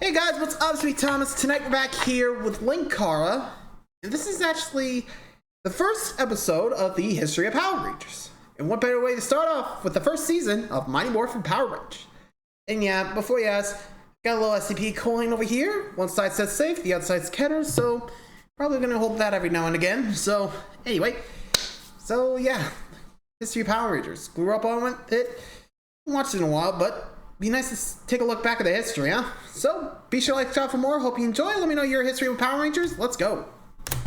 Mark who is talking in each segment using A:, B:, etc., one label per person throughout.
A: Hey guys, what's up? Sweet Thomas. Tonight we're back here with Linkara, and this is actually the first episode of the history of Power Rangers. And what better way to start off with the first season of Mighty Morphin Power Rangers? And yeah, before you ask, got a little SCP coin over here. One side says safe, the other side's Keter, so probably gonna hold that every now and again. So anyway, yeah, history of Power Rangers. Grew up on it, watched it in a while, but be nice to take a look back at the history, huh? So, be sure to like the channel for more. Hope you enjoy. Let me know your history with Power Rangers. Let's go.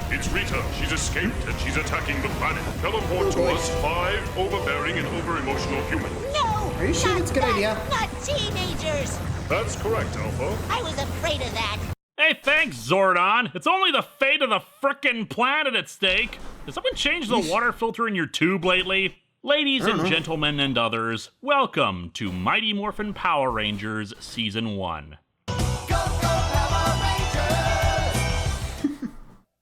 B: It's Rita. She's escaped and she's attacking the planet. Teleport to us 5 overbearing and over-emotional humans.
C: No!
A: Are you sure it's a good idea?
C: Not teenagers!
B: That's correct, Alpha.
C: I was afraid of that.
D: Hey, thanks, Zordon. It's only the fate of the frickin' planet at stake. Did someone change the water filter in your tube lately? Ladies and gentlemen and others, welcome to Mighty Morphin Power Rangers Season 1.
E: Go, Power Rangers!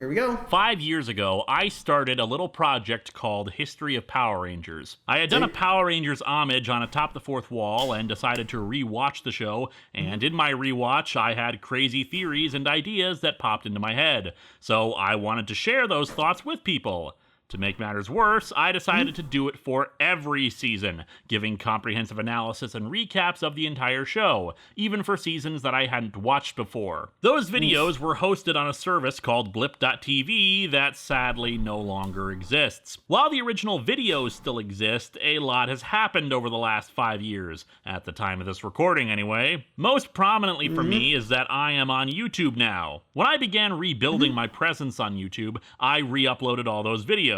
A: Here we go.
D: 5 years ago, I started a little project called History of Power Rangers. I had done a Power Rangers homage on Atop the Fourth Wall and decided to re-watch the show, and in my re-watch, I had crazy theories and ideas that popped into my head. So I wanted to share those thoughts with people. To make matters worse, I decided to do it for every season, giving comprehensive analysis and recaps of the entire show, even for seasons that I hadn't watched before. Those videos were hosted on a service called blip.tv that sadly no longer exists. While the original videos still exist, a lot has happened over the last 5 years, at the time of this recording anyway. Most prominently for me is that I am on YouTube now. When I began rebuilding my presence on YouTube, I re-uploaded all those videos.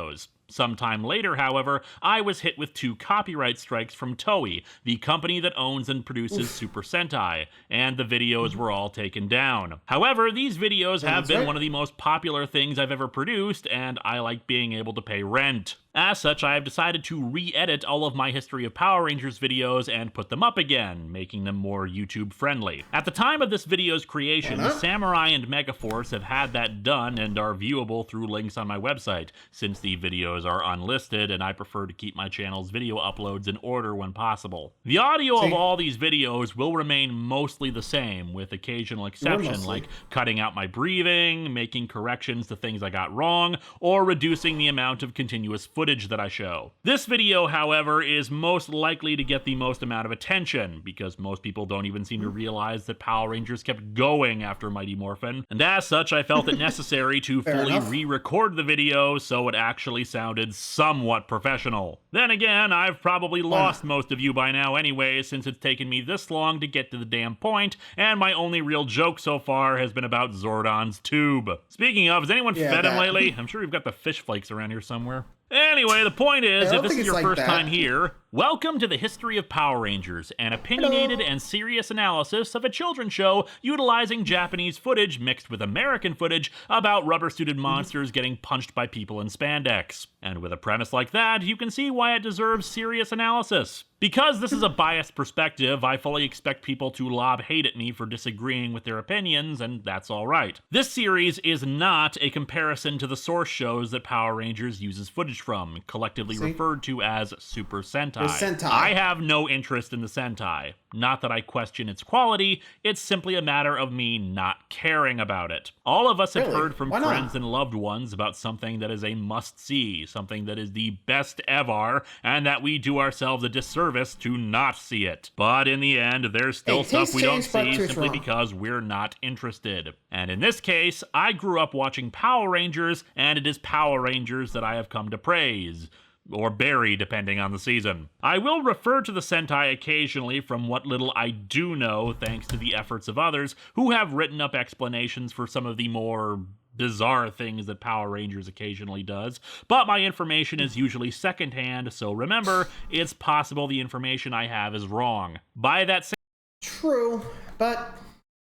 D: Sometime later, however, I was hit with 2 copyright strikes from Toei, the company that owns and produces Super Sentai, and the videos were all taken down. However, these videos have been one of the most popular things I've ever produced, and I like being able to pay rent. As such, I have decided to re-edit all of my History of Power Rangers videos and put them up again, making them more YouTube-friendly. At the time of this video's creation, Samurai and Megaforce have had that done and are viewable through links on my website, since the videos are unlisted and I prefer to keep my channel's video uploads in order when possible. The audio of all these videos will remain mostly the same, with occasional exception like cutting out my breathing, making corrections to things I got wrong, or reducing the amount of continuous footage that I show. This video, however, is most likely to get the most amount of attention, because most people don't even seem to realize that Power Rangers kept going after Mighty Morphin, and as such, I felt it necessary to fully re-record the video so it actually sounded somewhat professional. Then again, I've probably lost most of you by now anyway, since it's taken me this long to get to the damn point, and my only real joke so far has been about Zordon's tube. Speaking of, has anyone fed him lately? I'm sure we've got the fish flakes around here somewhere. Anyway, the point is, if this is your first time here, welcome to the History of Power Rangers, an opinionated and serious analysis of a children's show utilizing Japanese footage mixed with American footage about rubber-suited monsters getting punched by people in spandex. And with a premise like that, you can see why it deserves serious analysis. Because this is a biased perspective, I fully expect people to lob hate at me for disagreeing with their opinions, and that's alright. This series is not a comparison to the source shows that Power Rangers uses footage from, collectively referred to as Super Sentai. I have no interest in the Sentai. Not that I question its quality, it's simply a matter of me not caring about it. All of us have heard from friends and loved ones about something that is a must-see, something that is the best ever, and that we do ourselves a disservice to not see it. But in the end, there's still stuff we don't see simply because we're not interested. And in this case, I grew up watching Power Rangers, and it is Power Rangers that I have come to praise. Or bury, depending on the season. I will refer to the Sentai occasionally from what little I do know, thanks to the efforts of others who have written up explanations for some of the more bizarre things that Power Rangers occasionally does, but my information is usually secondhand, so remember, it's possible the information I have is wrong. By that same—
A: True, but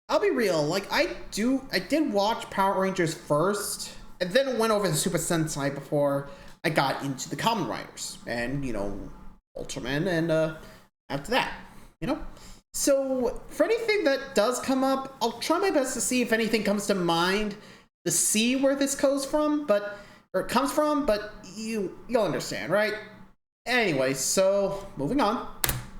A: I'll be real, like, I did watch Power Rangers first, and then went over to Super Sentai before I got into the Kamen Riders, and, you know, Ultraman, and, after that, you know? So, for anything that does come up, I'll try my best to see if anything comes to mind to see where this comes from, but you'll understand, right? Anyway, so, moving on.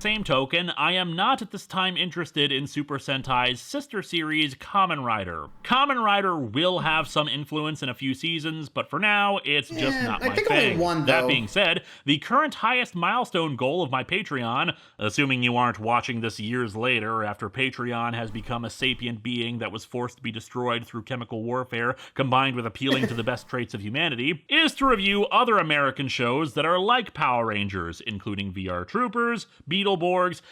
D: Same token, I am not at this time interested in Super Sentai's sister series, Kamen Rider. Kamen Rider will have some influence in a few seasons, but for now, it's just not my
A: think only
D: thing.
A: one,
D: That
A: though.
D: being said, the current highest milestone goal of my Patreon, assuming you aren't watching this years later after Patreon has become a sapient being that was forced to be destroyed through chemical warfare combined with appealing to the best traits of humanity, is to review other American shows that are like Power Rangers, including VR Troopers, Beetleborgs,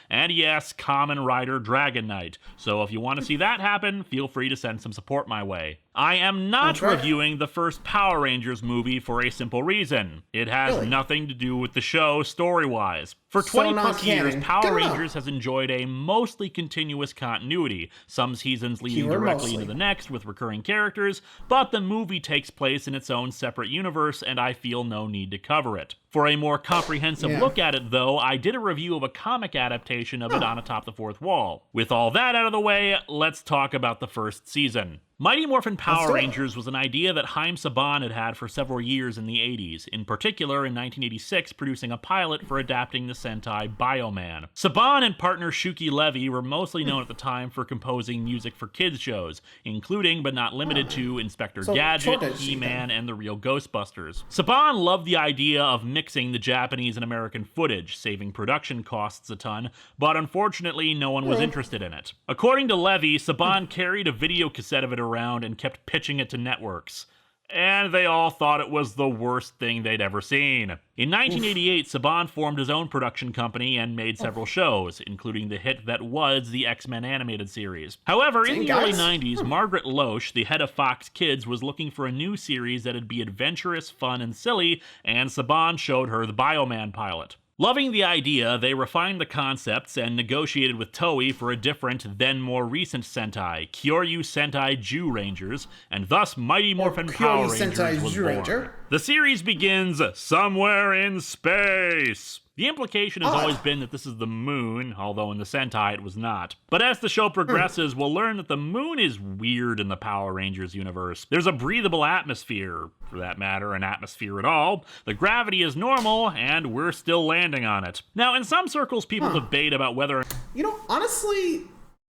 D: and yes, Kamen Rider Dragon Knight. So if you want to see that happen, feel free to send some support my way. I am not reviewing the first Power Rangers movie for a simple reason. It has nothing to do with the show story-wise. For 20 plus years, Power Rangers has enjoyed a mostly continuous continuity, some seasons leading directly into the next with recurring characters, but the movie takes place in its own separate universe and I feel no need to cover it. For a more comprehensive look at it, though, I did a review of a comic adaptation of it on Atop the Fourth Wall. With all that out of the way, let's talk about the first season. Mighty Morphin Power Rangers was an idea that Haim Saban had had for several years in the 80s, in particular in 1986 producing a pilot for adapting the Sentai Bioman. Saban and partner Shuki Levy were mostly known at the time for composing music for kids shows, including but not limited to Inspector Gadget, He-Man, and the Real Ghostbusters. Saban loved the idea of mixing the Japanese and American footage, saving production costs a ton, but unfortunately no one was interested in it. According to Levy, Saban carried a video cassette of it around and kept pitching it to networks. And they all thought it was the worst thing they'd ever seen. In 1988, Saban formed his own production company and made several shows, including the hit that was the X-Men animated series. However, in the early 90s, Margaret Loesch, the head of Fox Kids, was looking for a new series that'd be adventurous, fun, and silly, and Saban showed her the Bioman pilot. Loving the idea, they refined the concepts and negotiated with Toei for a different, then more recent Sentai, Kyoryu Sentai Jew Rangers, and thus Mighty Morphin Power Rangers was born. The series begins somewhere in space. The implication has always been that this is the moon, although in the Sentai it was not. But as the show progresses, we'll learn that the moon is weird in the Power Rangers universe. There's a breathable atmosphere, for that matter, an atmosphere at all. The gravity is normal, and we're still landing on it. Now, in some circles, people debate about whether...
A: You know, honestly,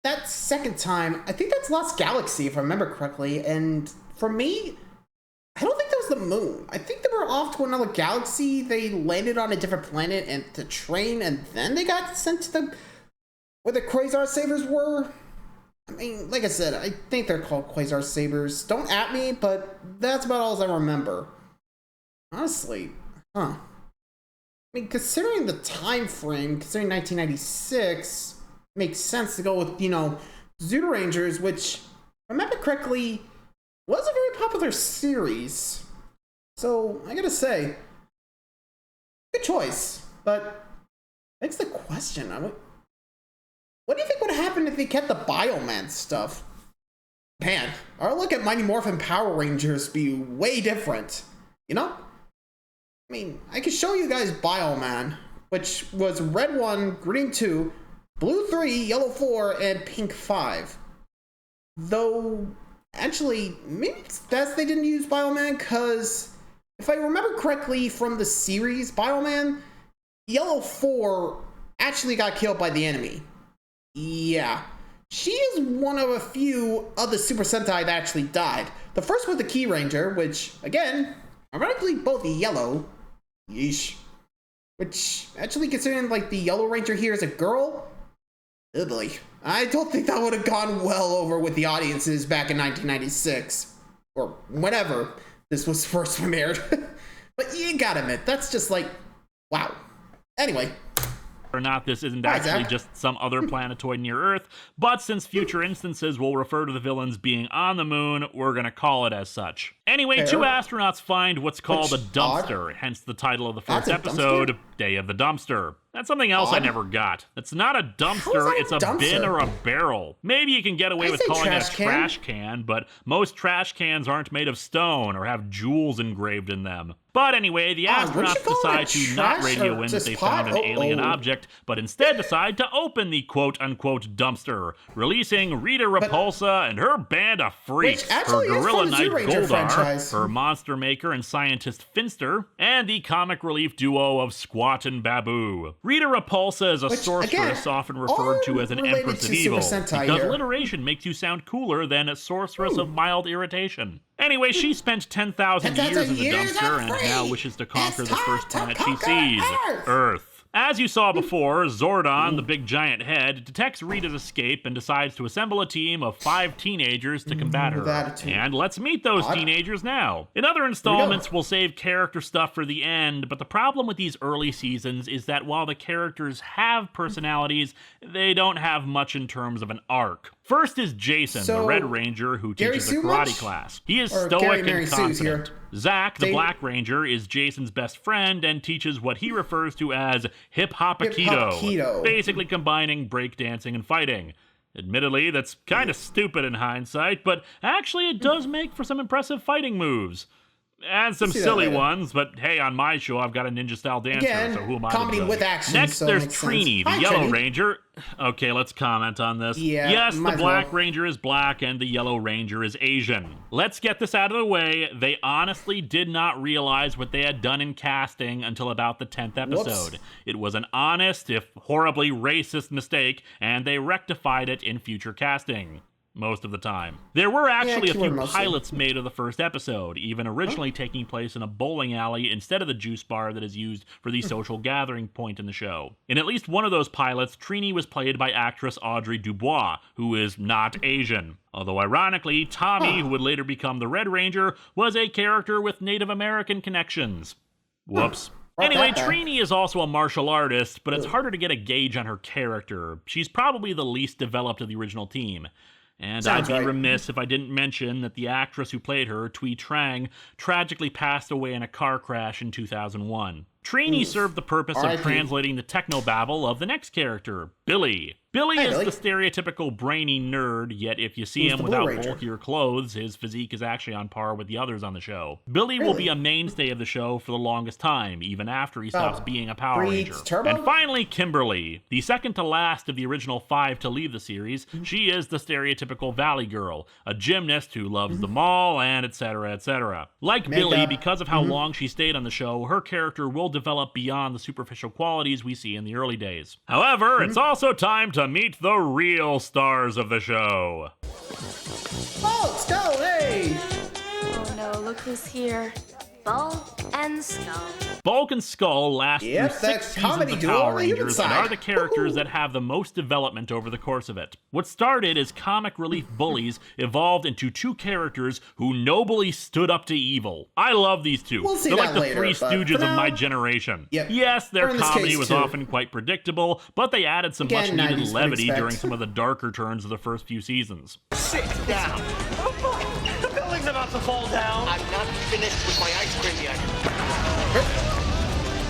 A: that second time, I think that's Lost Galaxy, if I remember correctly, and for me... I don't think that was the moon. I think they were off to another galaxy. They landed on a different planet and to train, and then they got sent to where the Quasar Sabers were. I mean, like I said, I think they're called Quasar Sabers. Don't at me, but that's about all I remember. Honestly, I mean, considering the time frame, considering 1996, makes sense to go with, you know, Zoot Rangers, which, if I remember correctly, was a very popular series. So, I gotta say, good choice. But, begs the question, what do you think would have happened if they kept the Bioman stuff? Man, our look at Mighty Morphin Power Rangers be way different, you know? I mean, I could show you guys Bioman, which was red 1, green 2, blue 3, yellow 4, and pink 5. Though... Actually, maybe it's best they didn't use Bioman, because if I remember correctly from the series, Bioman, Yellow 4 actually got killed by the enemy. Yeah. She is one of a few of the Super Sentai that actually died. The first was the Key Ranger, which, again, ironically both yellow. Yeesh. Which, actually considering, like, the Yellow Ranger here is a girl, oh boy. I don't think that would have gone well over with the audiences back in 1996. Or whenever this was first premiered. But you gotta admit, that's just like, wow. Anyway.
D: Or not, this isn't actually just some other planetoid near Earth, but since future instances will refer to the villains being on the moon, we're gonna call it as such. Anyway, two astronauts find what's called a dumpster, hence the title of the first episode, Day of the Dumpster. That's something else I never got. It's not a dumpster, it's a bin or a barrel. Maybe you can get away with calling it a trash can, but most trash cans aren't made of stone or have jewels engraved in them. But anyway, the astronauts decide to not radio in that they found an alien object, but instead decide to open the quote-unquote dumpster, releasing Rita Repulsa and her band of freaks, her Gorilla Knight Goldar, her monster maker and scientist Finster, and the comic relief duo of Squat and Babu. Rita Repulsa is a
A: Which,
D: sorceress,
A: again,
D: often referred to
A: all
D: as an
A: related
D: empress of
A: to
D: evil,
A: Super Sentai
D: because
A: here.
D: alliteration makes you sound cooler than a sorceress of mild irritation. Anyway, she spent 10,000 years in the
A: years
D: dumpster
A: are
D: and
A: free.
D: now wishes to conquer
A: It's
D: the
A: time
D: first
A: to
D: planet she
A: conquer
D: sees,
A: Earth.
D: Earth. As you saw before, Zordon, the big giant head, detects Rita's escape and decides to assemble a team of 5 teenagers to combat
A: with
D: her.
A: attitude.
D: And let's meet those
A: Odd.
D: teenagers now. In other installments, we'll save character stuff for the end, but the problem with these early seasons is that while the characters have personalities, they don't have much in terms of an arc. First is Jason, the
A: So,
D: Red Ranger who
A: Gary
D: teaches a
A: Sue
D: karate
A: much?
D: class. He is
A: Or
D: stoic
A: Gary
D: and
A: Mary Sue's here?
D: confident. Zack, the
A: They-
D: Black Ranger, is Jason's best friend and teaches what he refers to as hip-hop
A: Hip-hop
D: aikido,
A: keto.
D: basically combining breakdancing and fighting. Admittedly, that's kind of stupid in hindsight, but actually it does make for some impressive fighting moves. And some
A: See that
D: silly
A: later.
D: ones, but hey, on my show I've got a ninja-style dancer,
A: Again,
D: so who am I
A: comedy
D: to judge?
A: with action,
D: Next,
A: so it
D: there's
A: makes sense.
D: Trini, the
A: Hi,
D: Yellow
A: Trini.
D: Ranger. Okay, let's comment on this.
A: Yeah,
D: yes, the
A: might as
D: Black
A: well.
D: Ranger is black and the Yellow Ranger is Asian. Let's get this out of the way. They honestly did not realize what they had done in casting until about the 10th episode. It was an honest, if horribly racist mistake, and they rectified it in future casting. Most of the time. There were actually a few
A: keyword mostly.
D: pilots made of the first episode, even originally taking place in a bowling alley instead of the juice bar that is used for the social gathering point in the show. In at least one of those pilots, Trini was played by actress Audrey Dubois, who is not Asian. Although ironically, Tommy, who would later become the Red Ranger, was a character with Native American connections. Whoops.
A: Brought
D: Anyway,
A: that back.
D: Trini is also a martial artist, but it's harder to get a gauge on her character. She's probably the least developed of the original team. And
A: Sounds
D: I'd be
A: right.
D: remiss if I didn't mention that the actress who played her, Thuy Trang, tragically passed away in a car crash in 2001. Trini served the purpose of
A: R.I.P.
D: translating the technobabble of the next character, Billy. Billy
A: Hey,
D: is
A: Billy.
D: the stereotypical brainy nerd, yet if you see
A: Who's
D: him
A: the Blue
D: without
A: Ranger?
D: bulkier clothes, his physique is actually on par with the others on the show. Billy will be a mainstay of the show for the longest time, even after he stops being a Power
A: breeds
D: Ranger.
A: Turbo?
D: And finally, Kimberly, the second to last of the original 5 to leave the series. She is the stereotypical Valley Girl, a gymnast who loves the mall, and etc., etc. Like Billy,
A: Makeup.
D: because of how long she stayed on the show, her character will develop beyond the superficial qualities we see in the early days. However, it's also time to meet the real stars of the show.
A: Oh, let's go, hey!
F: Oh no, look who's here. Bulk and Skull.
D: Bulk and Skull last
A: Yep,
D: through 6
A: that comedy
D: seasons of
A: duo
D: Power
A: on the human
D: Rangers and
A: side.
D: are the characters that have the most development over the course of it. What started as comic relief bullies evolved into 2 characters who nobly stood up to evil. I love these 2.
A: We'll see
D: They're like
A: that
D: the
A: later,
D: Three
A: but
D: Stooges
A: for
D: of my
A: now-
D: generation.
A: Yep.
D: Yes, their
A: Or in this
D: comedy
A: case,
D: was
A: too.
D: often quite predictable, but they added some
A: Again,
D: much-needed
A: 90s would
D: levity
A: expect.
D: during some of the darker turns of the first few seasons.
E: Sit down. Oh boy, the building's about to fall down.
G: I'm not finished with my ice cream yet.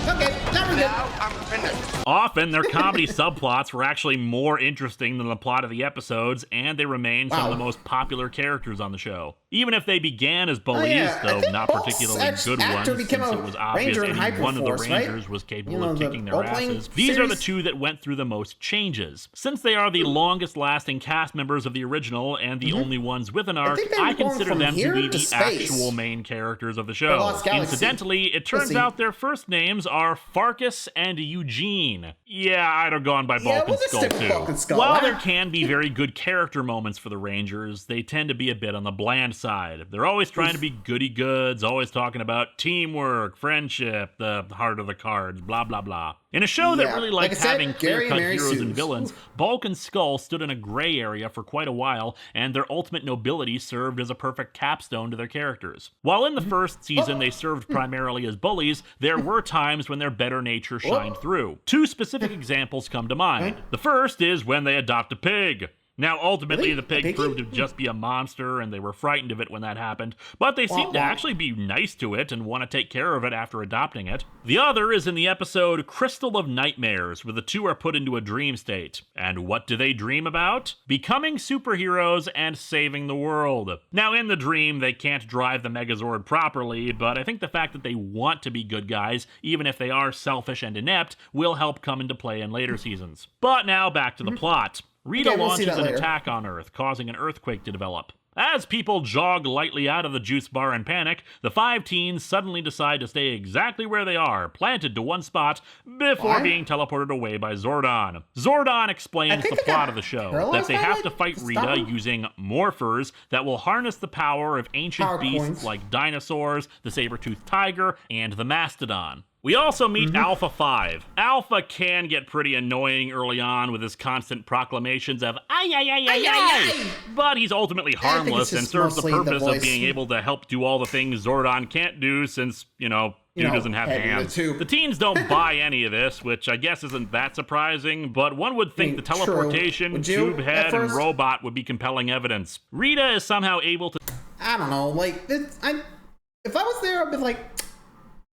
A: Okay, now we're good.
G: Now I'm finished.
D: Often, their comedy subplots were actually more interesting than the plot of the episodes, and they remain some of the most popular characters on the show. Even if they began as bullies,
A: yeah, I
D: though
A: think
D: not
A: Bulk's
D: particularly good
A: actor
D: ones,
A: became
D: since
A: a
D: it was obvious
A: ranger in
D: any one of the
A: Hyperforce, right?
D: Rangers was capable
A: You know,
D: of
A: the
D: kicking their
A: role-playing
D: asses. These are the
A: series?
D: 2 that went through the most changes. Since they are the longest-lasting cast members of the original and the only ones with an arc,
A: think they were
D: I
A: going
D: consider
A: from
D: them to
A: here
D: be
A: to
D: the
A: space.
D: actual main characters of the show.
A: Lost Galaxy.
D: Incidentally, it turns
A: see.
D: out their first names are Farkas and Eugene. Yeah, I'd have gone by
A: Yeah,
D: Bulk
A: we'll
D: and
A: just
D: Skull
A: stick with
D: too.
A: Bulk and Skull,
D: While
A: huh?
D: there can be very good character moments for the Rangers, they tend to be a bit on the bland side. They're always trying to be goody-goods, always talking about teamwork, friendship, the heart of the cards, blah, blah, blah. In a show that
A: Yeah,
D: really
A: like
D: liked
A: I said,
D: having
A: Gary and
D: clear-cut
A: Mary
D: heroes and
A: Sue's.
D: villains, Bulk and Skull stood in a gray area for quite a while, and their ultimate nobility served as a perfect capstone to their characters. While in the first season they served primarily as bullies, there were times when their better nature shined through. 2 specific examples come to mind. The first is when they adopt a pig. Now, ultimately,
A: Really?
D: the
A: A
D: pig
A: piggy?
D: proved to just be a monster, and they were frightened of it when that happened, but they seemed to
A: wah.
D: actually be nice to it and want to take care of it after adopting it. The other is in the episode Crystal of Nightmares, where the 2 are put into a dream state. And what do they dream about? Becoming superheroes and saving the world. Now, in the dream, they can't drive the Megazord properly, but I think the fact that they want to be good guys, even if they are selfish and inept, will help come into play in later seasons. But now back to the plot. Rita
A: Okay, we'll see
D: launches
A: that
D: an
A: later.
D: attack on Earth, causing an earthquake to develop. As people jog lightly out of the juice bar in panic, the 5 teens suddenly decide to stay exactly where they are, planted to one spot, before
A: What?
D: being teleported away by Zordon. Zordon explains the
A: they
D: plot
A: got
D: of the show,
A: paralyzed
D: that they
A: by
D: have
A: it?
D: to fight
A: Stop
D: Rita
A: them?
D: using morphers that will harness the power of ancient
A: Power
D: beasts
A: coins.
D: like dinosaurs, the saber-toothed tiger, and the mastodon. We also meet
A: Mm-hmm.
D: Alpha 5. Alpha can get pretty annoying early on with his constant proclamations of ay ay ay ay ay, but he's ultimately
A: I think it's
D: harmless and
A: just
D: serves the
A: mostly the
D: purpose of
A: voice.
D: being able to help do all the things Zordon can't do since, dude doesn't have
A: head in the
D: hands.
A: tube.
D: The teens don't buy any of this, which I guess isn't that surprising, but one would think the
A: true.
D: teleportation,
A: Would you,
D: tube
A: at
D: head, and
A: first?
D: robot would be compelling evidence. Rita is somehow able to
A: I don't know. Like, if I was there, I'd be like,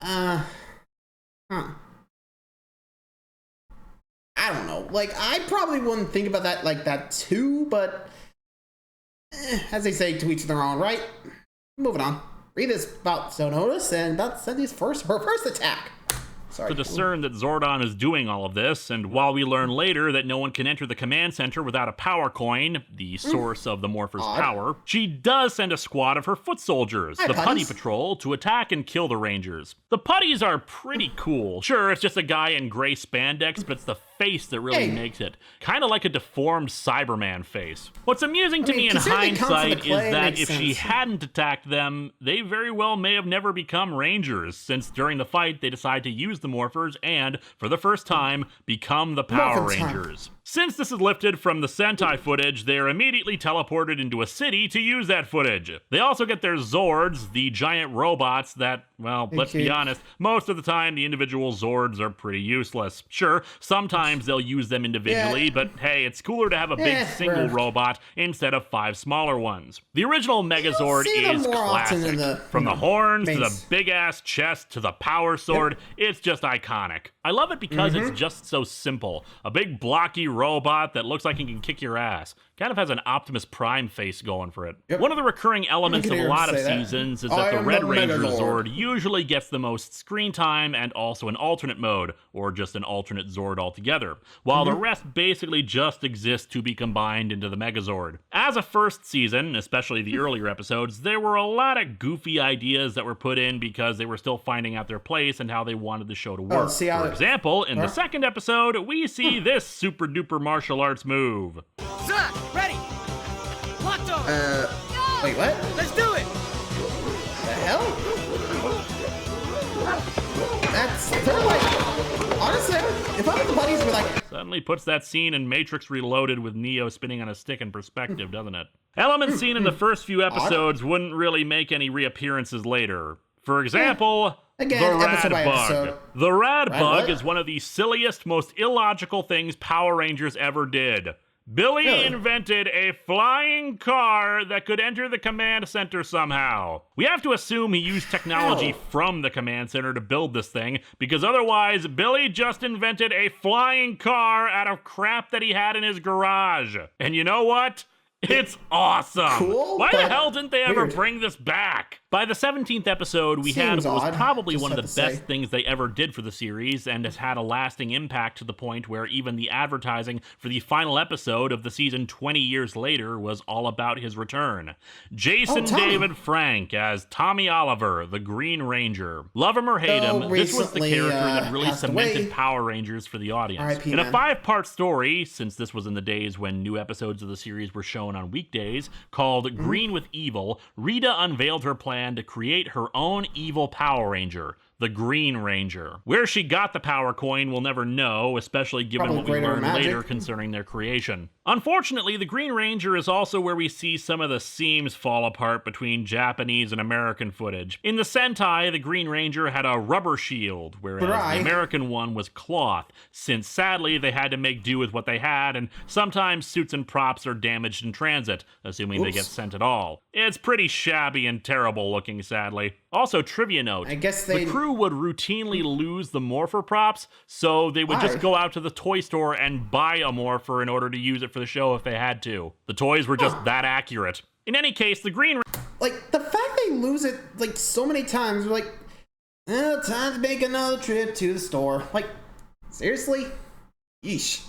A: huh. I don't know. Like, I probably wouldn't think about that like that too, but as they say, to each their own, right? Moving on. Rita's about to notice and about to send her first attack. Sorry.
D: to discern that Zordon is doing all of this, and while we learn later that no one can enter the command center without a power coin, the source of the Morpher's
A: Odd.
D: power, she does send a squad of her foot soldiers,
A: Hi,
D: the Putty
A: Putties.
D: Patrol, to attack and kill the Rangers. The Putties are pretty cool. Sure, it's just a guy in gray spandex, but it's the face that really
A: Hey.
D: makes it. Kind of like a deformed Cyberman face. What's amusing to
A: I mean,
D: me in
A: considering it comes from the
D: hindsight
A: clay,
D: is
A: it
D: that
A: makes
D: if she
A: sense.
D: hadn't attacked them, they very well may have never become Rangers, since during the fight they decide to use the Morphers and, for the first time, become the Power
A: Morphin time.
D: Rangers. Since this is lifted from the Sentai footage, they are immediately teleported into a city to use that footage. They also get their Zords, the giant robots that, well, let's be
A: Okay.
D: honest, most of the time the individual Zords are pretty useless. Sure, sometimes they'll use them individually,
A: Yeah.
D: but hey, it's cooler to have a big single
A: whatever.
D: robot instead of 5 smaller ones. The original Megazord
A: see them
D: is
A: more often
D: classic.
A: in the,
D: From the horns to the
A: mains.
D: big-ass chest to the power sword, it's just iconic. I love it because
A: Mm-hmm.
D: it's just so simple. A big blocky robot that looks like he can kick your ass. Kind of has an Optimus Prime face going for it.
A: Yep.
D: One of the recurring elements
A: can
D: of a
A: hear him
D: lot of
A: say that.
D: seasons is
A: I
D: that the
A: am
D: Red
A: the
D: Ranger
A: Megazord.
D: Zord usually gets the most screen time and also an alternate mode, or just an alternate Zord altogether, while the rest basically just exist to be combined into the Megazord. As a first season, especially the earlier episodes, there were a lot of goofy ideas that were put in because they were still finding out their place and how they wanted the show to work.
A: see how
D: For
A: it-
D: example, in the second episode, we see this super duper martial arts move.
E: Zach, ready. Locked on.
A: Wait, what?
E: Let's do it.
A: The hell? They're like, honestly, if I was the buddies, we're like,
D: Suddenly puts that scene in Matrix Reloaded with Neo spinning on a stick in perspective, doesn't it? Elements seen in the first few episodes wouldn't really make any reappearances later. For example,
A: Again,
D: the
A: episode by
D: Rad Bug.
A: episode.
D: The Rad Bug
A: what?
D: is one of the silliest, most illogical things Power Rangers ever did. Billy
A: Really?
D: invented a flying car that could enter the command center somehow. We have to assume he used technology
A: How?
D: from the command center to build this thing, because otherwise, Billy just invented a flying car out of crap that he had in his garage. And you know what? It's awesome.
A: Cool,
D: Why the
A: but
D: hell didn't they ever
A: weird.
D: bring this back? By the 17th episode, we had
A: Seems
D: what was
A: odd,
D: probably
A: just
D: one of
A: have
D: the
A: to say.
D: best things they ever did for the series, and has had a lasting impact to the point where even the advertising for the final episode of the season 20 years later was all about his return. Jason
A: Tommy.
D: David Frank as Tommy Oliver, the Green Ranger. Love him or hate
A: So
D: him, this was the
A: recently,
D: character that really
A: passed
D: cemented
A: away.
D: Power Rangers for the audience.
A: R.I.P.,
D: In a
A: man.
D: 5-part story, since this was in the days when new episodes of the series were shown on weekdays, called
A: Mm-hmm.
D: Green with Evil, Rita unveiled her plan to create her own evil Power Ranger, the Green Ranger. Where she got the power coin we'll never know, especially given
A: Probably
D: what we
A: greater
D: learned
A: magic.
D: later concerning their creation. Unfortunately, the Green Ranger is also where we see some of the seams fall apart between Japanese and American footage. In the Sentai, the Green Ranger had a rubber shield, whereas
A: Right.
D: the American one was cloth, since sadly they had to make do with what they had, and sometimes suits and props are damaged in transit, assuming they
A: Oops.
D: get sent at all. It's pretty shabby and terrible looking, sadly. Also, trivia note,
A: I guess
D: the
A: they-
D: crew would routinely lose the Morpher props, so they would just
A: Why?
D: go out to the toy store and buy a Morpher in order to use it for the show if they had to. The toys were just that accurate. In any case, the Green
A: like the fact they lose it like so many times. We're like, time to make another trip to the store. Like, seriously? Yeesh.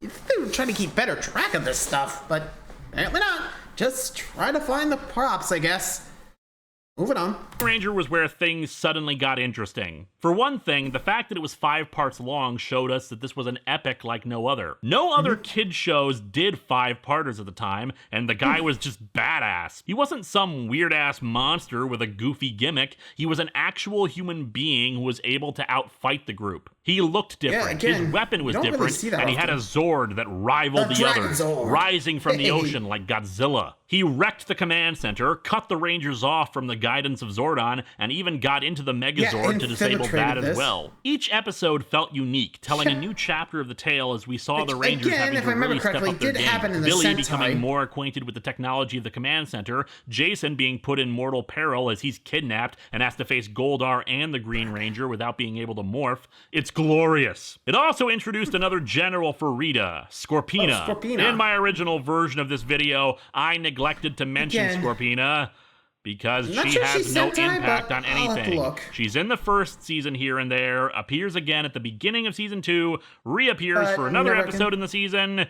A: You think they were trying to keep better track of this stuff, but apparently not. just try to find the props, I guess. Moving on.
D: Ranger was where things suddenly got interesting. For one thing, the fact that it was 5 parts long showed us that this was an epic like no other. No other kid shows did 5-parters at the time, and the guy was just badass. He wasn't some weird-ass monster with a goofy gimmick. He was an actual human being who was able to outfight the group. He looked different,
A: again,
D: his weapon was
A: you don't really
D: different,
A: see that
D: and he had a Zord that rivaled the others,
A: Zord.
D: rising from the
A: Hey.
D: ocean like Godzilla. He wrecked the command center, cut the Rangers off from the guidance of Zordon, and even got into the Megazord to disable that as well. Each episode felt unique, telling a new chapter of the tale as we saw the Rangers having to really step up their game. Billy becoming more acquainted with the technology of the command center, Jason being put in mortal peril as he's kidnapped and has to face Goldar and the Green Ranger without being able to morph. It's glorious. It also introduced another general for Rita, Scorpina.
A: Scorpina.
D: In my original version of this video, I neglected to mention Scorpina because she has no impact on anything. She's in the first season here and there, appears again at the beginning of season 2, reappears for another episode in the season,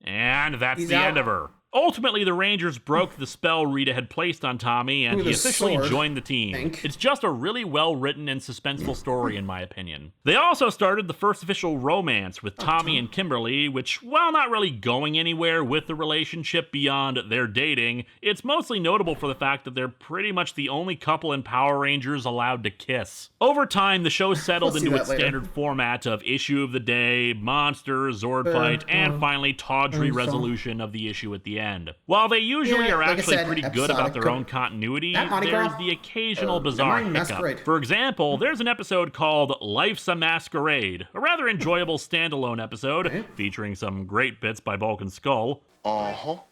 D: and that's the end of her. Ultimately, the Rangers broke the spell Rita had placed on Tommy, and he officially joined the team. It's just a really well-written and suspenseful story, in my opinion. They also started the first official romance with Tommy and Kimberly, which, while not really going anywhere with the relationship beyond their dating, it's mostly notable for the fact that they're pretty much the only couple in Power Rangers allowed to kiss. Over time, the show settled into its standard format of issue of the day, monster, Zord fight, and finally tawdry resolution of the issue at the end. While they usually are actually pretty good about their own continuity, there's the occasional bizarre hiccup. For example, there's an episode called Life's a Masquerade, a rather enjoyable standalone episode featuring some great bits by Bulk and Skull,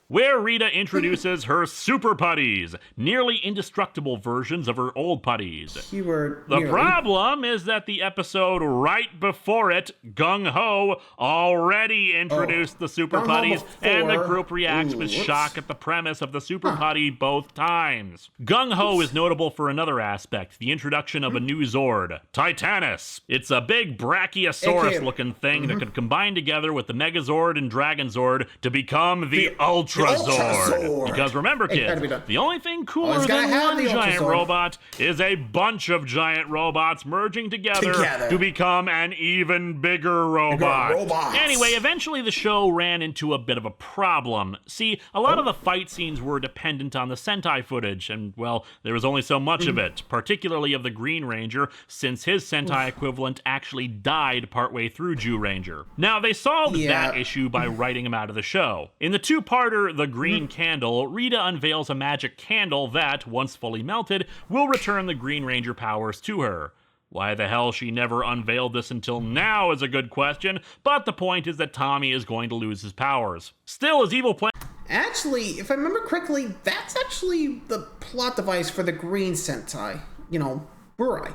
D: where Rita introduces her super putties, nearly indestructible versions of her old putties. The problem is that the episode right before it, Gung Ho, already introduced the super putties, and the group reacts with shock at the premise of the super putty both times. Gung Ho is notable for another aspect, the introduction of a new Zord, Titanus. It's a big Brachiosaurus-looking thing that could combine together with the Megazord and Dragon Zord to become the Ultra Zord. Because remember, kids, the only thing cooler than one giant robot is a bunch of giant robots merging together to become an even bigger robot. Anyway, eventually the show ran into a bit of a problem. See, a lot of the fight scenes were dependent on the Sentai footage, and, well, there was only so much of it, particularly of the Green Ranger, since his Sentai equivalent actually died partway through Jew Ranger. Now, they solved that issue by writing him out of the show. In the two-parter, The Green Candle, Rita unveils a magic candle that, once fully melted, will return the Green Ranger powers to her. Why the hell she never unveiled this until now is a good question, but the point is that Tommy is going to lose his powers. Still, his evil plan...
A: Actually, if I remember correctly, that's actually the plot device for the Green Sentai, Burai,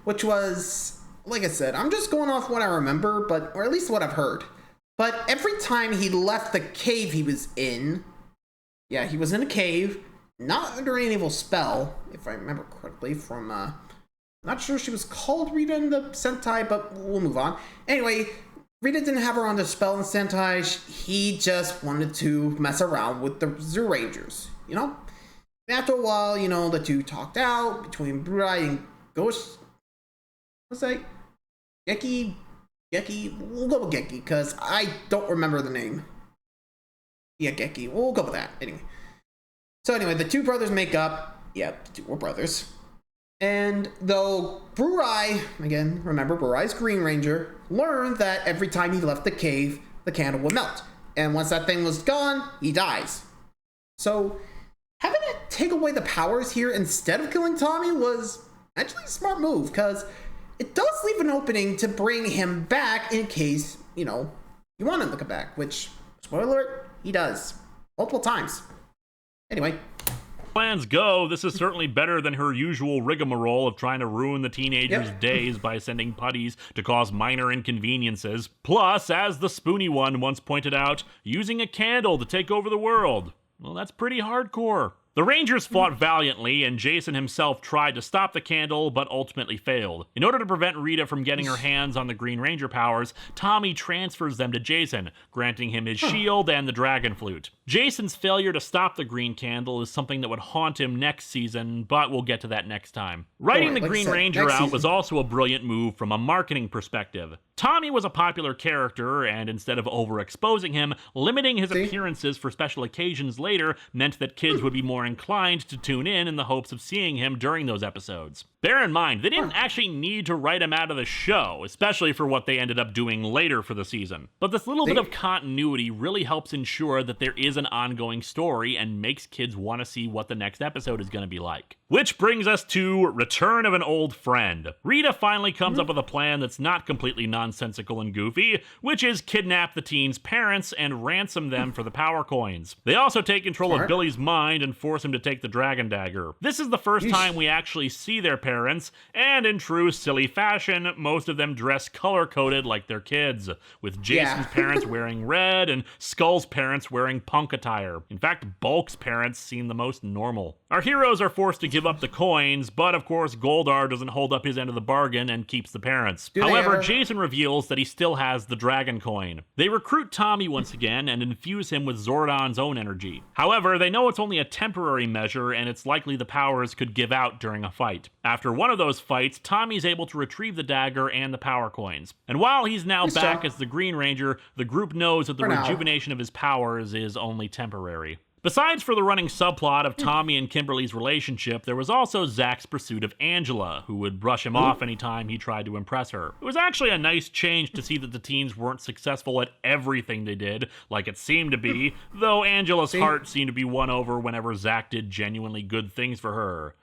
A: which was, like I said, I'm just going off what I remember, or at least what I've heard. But every time he left the cave he was in, he was in a cave, not under any evil spell, if I remember correctly, from, not sure she was called Rita in the Sentai, but we'll move on. Anyway, Rita didn't have her under spell in Sentai, he just wanted to mess around with the Zoo Rangers, After a while, the two talked out between Burai and Ghost. What's that? Geki, we'll go with Geki, because I don't remember the name. Yeah, Geki, we'll go with that, anyway. So anyway, the two brothers make up. Yeah, the two were brothers. And though Burai, again, remember Burai's Green Ranger, learned that every time he left the cave, the candle would melt. And once that thing was gone, he dies. So having it take away the powers here instead of killing Tommy was actually a smart move, because it does leave an opening to bring him back in case, you want him to come back, which, spoiler alert, he does. Multiple times. Anyway.
D: Plans go, this is certainly better than her usual rigmarole of trying to ruin the teenagers' days by sending putties to cause minor inconveniences. Plus, as the Spoony one once pointed out, using a candle to take over the world. Well, that's pretty hardcore. The Rangers fought valiantly, and Jason himself tried to stop the candle, but ultimately failed. In order to prevent Rita from getting her hands on the Green Ranger powers, Tommy transfers them to Jason, granting him his shield and the Dragon Flute. Jason's failure to stop the green candle is something that would haunt him next season, but we'll get to that next time. Writing the Green Ranger out was also a brilliant move from a marketing perspective. Tommy was a popular character, and instead of overexposing him, limiting his appearances for special occasions later meant that kids would be more inclined to tune in the hopes of seeing him during those episodes. Bear in mind, they didn't actually need to write him out of the show, especially for what they ended up doing later for the season. But this little bit of continuity really helps ensure that there is an ongoing story and makes kids want to see what the next episode is going to be like. Which brings us to Return of an Old Friend. Rita finally comes up with a plan that's not completely nonsensical and goofy, which is kidnap the teens' parents and ransom them for the power coins. They also take control of Billy's mind and force him to take the dragon dagger. This is the first time we actually see their parents, and in true silly fashion, most of them dress color-coded like their kids, with Jason's parents wearing red and Skull's parents wearing punk attire. In fact, Bulk's parents seem the most normal. Our heroes are forced to give up the coins, but of course Goldar doesn't hold up his end of the bargain and keeps the parents. However, Jason reveals that he still has the dragon coin. They recruit Tommy once again and infuse him with Zordon's own energy. However, they know it's only a temporary measure and it's likely the powers could give out during a fight. After one of those fights, Tommy's able to retrieve the dagger and the power coins. And while he's now back as the Green Ranger, the group knows that the rejuvenation of his powers is only temporary. Besides for the running subplot of Tommy and Kimberly's relationship, there was also Zach's pursuit of Angela, who would brush him off anytime he tried to impress her. It was actually a nice change to see that the teens weren't successful at everything they did, like it seemed to be, though Angela's heart seemed to be won over whenever Zach did genuinely good things for her.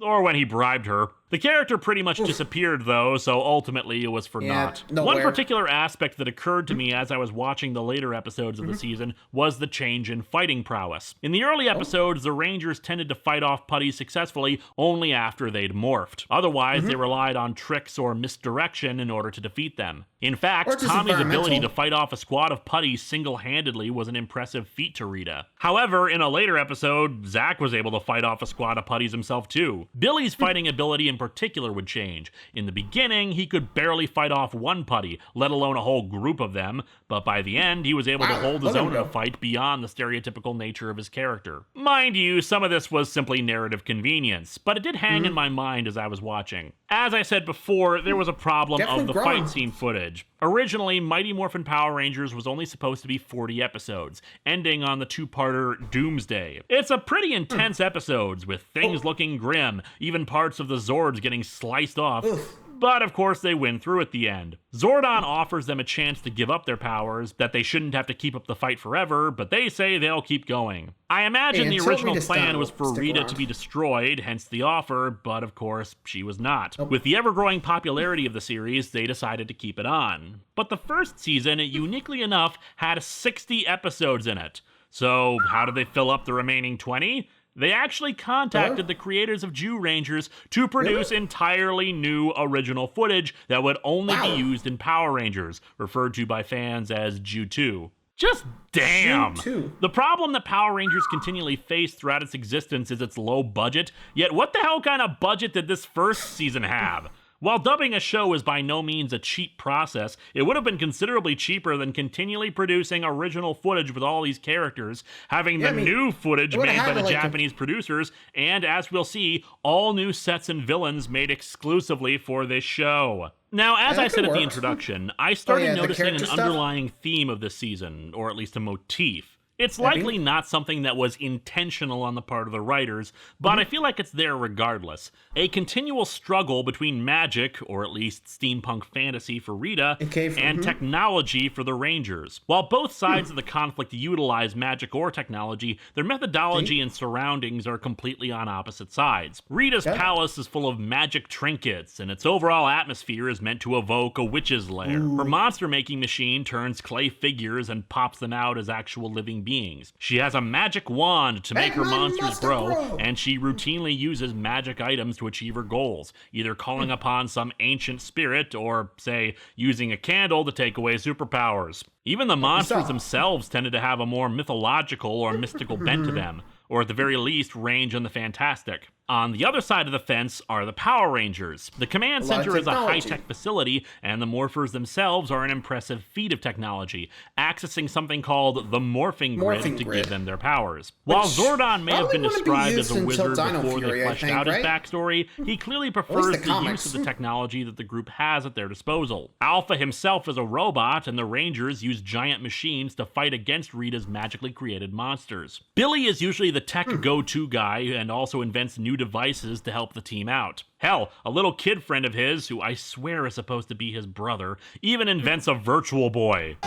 D: Or when he bribed her. The character pretty much disappeared, though, so ultimately it was for naught. One particular aspect that occurred to me as I was watching the later episodes of the season was the change in fighting prowess. In the early episodes, the Rangers tended to fight off putties successfully only after they'd morphed. Otherwise, they relied on tricks or misdirection in order to defeat them. In fact, Tommy's ability to fight off a squad of putties single-handedly was an impressive feat to Rita. However, in a later episode, Zach was able to fight off a squad of putties himself too. Billy's fighting ability in particular would change. In the beginning, he could barely fight off one putty, let alone a whole group of them, but by the end, he was able to hold his own in a fight beyond the stereotypical nature of his character. Mind you, some of this was simply narrative convenience, but it did hang in my mind as I was watching. As I said before, there was a problem of the fight scene footage. Originally, Mighty Morphin Power Rangers was only supposed to be 40 episodes, ending on the two-parter Doomsday. It's a pretty intense episodes, with things looking grim, even parts of the Zords getting sliced off. But of course they win through at the end. Zordon offers them a chance to give up their powers, that they shouldn't have to keep up the fight forever, but they say they'll keep going. I imagine the original plan was for Rita to be destroyed, hence the offer, but of course she was not. With the ever-growing popularity of the series, they decided to keep it on. But the first season, uniquely enough, had 60 episodes in it. So how did they fill up the remaining 20? They actually contacted the creators of Jew Rangers to produce entirely new original footage that would only be used in Power Rangers, referred to by fans as Jew 2. Just damn! The problem that Power Rangers continually face throughout its existence is its low budget, yet what the hell kind of budget did this first season have? While dubbing a show is by no means a cheap process, it would have been considerably cheaper than continually producing original footage with all these characters, having the new footage made by the Japanese producers, and as we'll see, all new sets and villains made exclusively for this show. Now, as I said at the introduction, I started noticing an underlying theme of this season, or at least a motif. It's likely not something that was intentional on the part of the writers, but I feel like it's there regardless. A continual struggle between magic, or at least steampunk fantasy for Rita, and technology for the Rangers. While both sides of the conflict utilize magic or technology, their methodology and surroundings are completely on opposite sides. Rita's palace is full of magic trinkets, and its overall atmosphere is meant to evoke a witch's lair. Her monster-making machine turns clay figures and pops them out as actual living beings. She has a magic wand to make her monsters grow, and she routinely uses magic items to achieve her goals, either calling upon some ancient spirit or, say, using a candle to take away superpowers. Even the monsters themselves tended to have a more mythological or mystical bent to them, or at the very least range in the fantastic. On the other side of the fence are the Power Rangers. The command center is a high-tech facility, and the morphers themselves are an impressive feat of technology, accessing something called the Morphing Grid to give them their powers. While Zordon may have been described as a wizard before they fleshed out his backstory, he clearly prefers the use of the technology that the group has at their disposal. Alpha himself is a robot, and the Rangers use giant machines to fight against Rita's magically created monsters. Billy is usually the tech go-to guy and also invents new devices to help the team out. Hell, a little kid friend of his, who I swear is supposed to be his brother, even invents a virtual boy.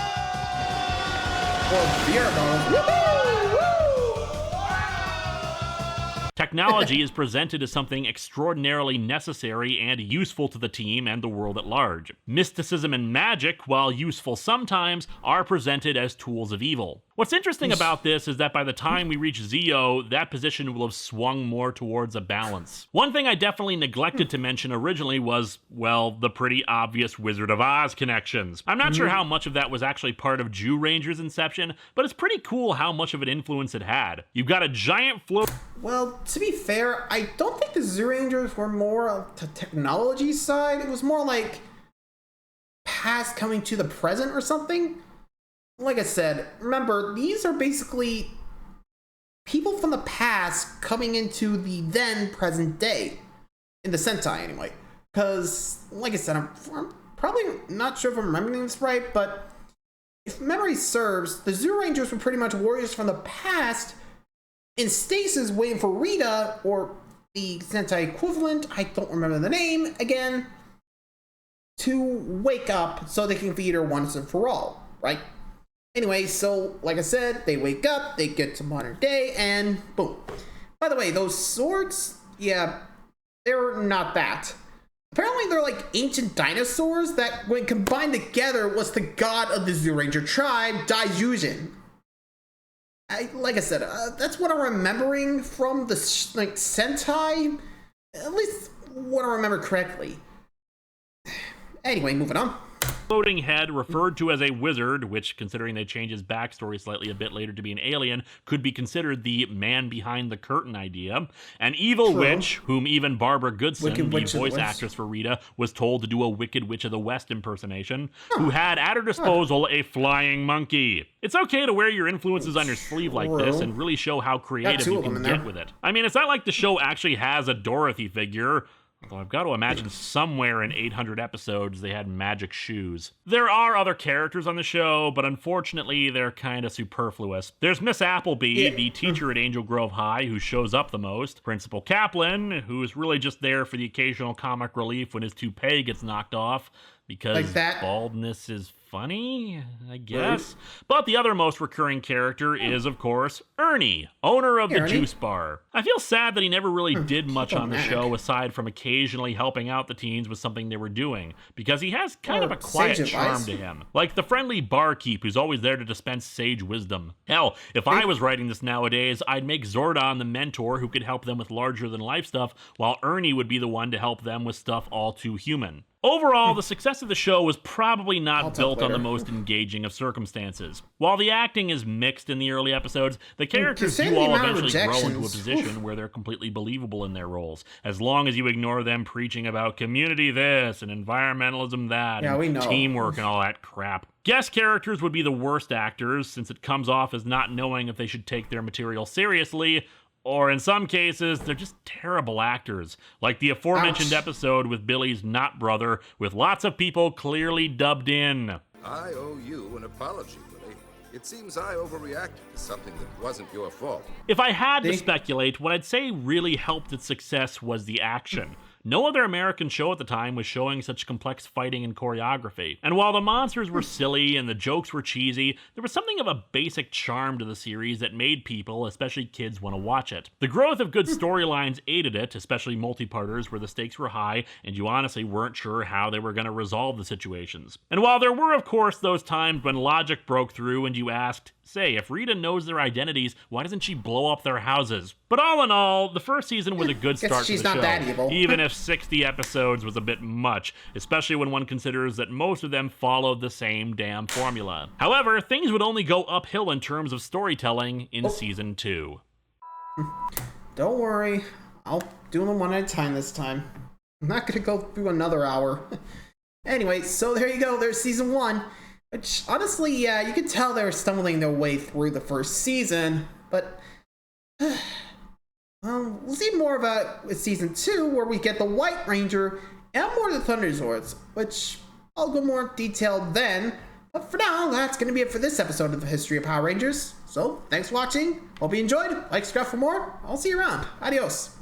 D: Technology is presented as something extraordinarily necessary and useful to the team and the world at large. Mysticism and magic, while useful sometimes, are presented as tools of evil. What's interesting about this is that by the time we reach Zeo, that position will have swung more towards a balance. One thing I definitely neglected to mention originally was, well, the pretty obvious Wizard of Oz connections. I'm not sure how much of that was actually part of Jew Ranger's inception, but it's pretty cool how much of an influence it had. You've got a giant float.
A: Well, to be fair, I don't think the Zoo Rangers were more of the technology side. It was more like past coming to the present or something. Like I said, remember, these are basically people from the past coming into the then present day. In the Sentai, anyway. Because, like I said, I'm probably not sure if I'm remembering this right, but if memory serves, the Zoo Rangers were pretty much warriors from the past in stasis waiting for Rita, or the Sentai equivalent, I don't remember the name, again, to wake up so they can feed her once and for all, right? Anyway, so, like I said, they wake up, they get to modern day, and boom. By the way, those swords, yeah, they're not that. Apparently they're like ancient dinosaurs that, when combined together, was the god of the Zoo Ranger tribe, Daijujin. Like I said, that's what I'm remembering from the Sentai, at least what I remember correctly. Anyway, moving on.
D: Floating head, referred to as a wizard, which, considering they change his backstory slightly a bit later to be an alien, could be considered the man behind the curtain idea. An evil witch, whom even Barbara Goodson, the voice actress for Rita, was told to do a Wicked Witch of the West impersonation, who had at her disposal a flying monkey. It's okay to wear your influences on your sleeve like this and really show how creative you can get with it. I mean, it's not like the show actually has a Dorothy figure, although I've got to imagine somewhere in 800 episodes they had magic shoes. There are other characters on the show, but unfortunately they're kind of superfluous. There's Miss Appleby, the teacher at Angel Grove High, who shows up the most. Principal Kaplan, who is really just there for the occasional comic relief when his toupee gets knocked off, because baldness is funny, I guess. But the other most recurring character is, of course, Ernie, owner of the juice bar. I feel sad that he never really did much on the show aside from occasionally helping out the teens with something they were doing, because he has kind of a quiet charm to him. Like the friendly barkeep who's always there to dispense sage wisdom. Hell, if I was writing this nowadays, I'd make Zordon the mentor who could help them with larger-than-life stuff, while Ernie would be the one to help them with stuff all too human. Overall, the success of the show was probably not built on the most engaging of circumstances. While the acting is mixed in the early episodes, the characters do all eventually grow into a position where they're completely believable in their roles, as long as you ignore them preaching about community this and environmentalism that and teamwork and all that crap. Guest characters would be the worst actors, since it comes off as not knowing if they should take their material seriously, or in some cases, they're just terrible actors, like the aforementioned episode with Billy's not brother, with lots of people clearly dubbed in.
H: I owe you an apology, Billy. It seems I overreacted to something that wasn't your fault.
D: If I had to speculate, what I'd say really helped its success was the action. No other American show at the time was showing such complex fighting and choreography. And while the monsters were silly and the jokes were cheesy, there was something of a basic charm to the series that made people, especially kids, want to watch it. The growth of good storylines aided it, especially multi-parters where the stakes were high and you honestly weren't sure how they were going to resolve the situations. And while there were, of course, those times when logic broke through and you asked, say, if Rita knows their identities, why doesn't she blow up their houses? But all in all, the first season was a good start to the show,
A: that evil.
D: even if 60 episodes was a bit much, especially when one considers that most of them followed the same damn formula. However, things would only go uphill in terms of storytelling in season 2.
A: Don't worry, I'll do them one at a time this time. I'm not gonna go through another hour. Anyway, so there you go. There's season 1. Which, honestly, yeah, you could tell they were stumbling their way through the first season. But, well, we'll see more about it with season 2, where we get the White Ranger and more of the Thunder Zords, which I'll go more detailed then. But for now, that's going to be it for this episode of the History of Power Rangers. So, thanks for watching. Hope you enjoyed. Like, subscribe for more. I'll see you around. Adios.